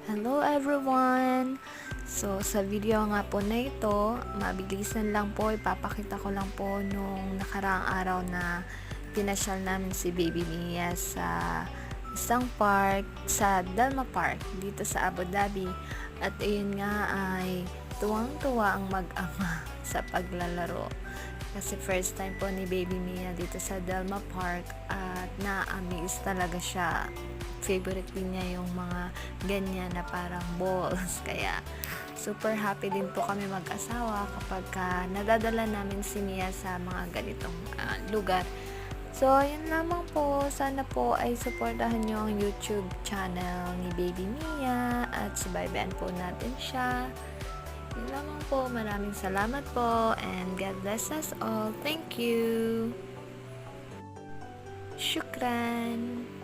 Hello everyone! So, sa video nga po na ito, mabilisan lang po, ipapakita ko lang po nung nakaraang araw na pinasyal namin si Baby Mia sa isang park, sa Dalma Park, dito sa Abu Dhabi. At ayun nga ay tuwang-tuwa ang mag-ama sa paglalaro. Kasi first time po ni Baby Mia dito sa Dalma Park at na-amaze talaga siya. Favorite din niya yung mga ganyan na parang balls. Kaya super happy din po kami mag-asawa kapag nadadala namin si Mia sa mga ganitong lugar. So, yun lamang po. Sana po ay supportahan nyo ang YouTube channel ni Baby Mia at subaybayan po natin siya. Yun lamang po. Maraming salamat po and God bless us all. Thank you. Shukran.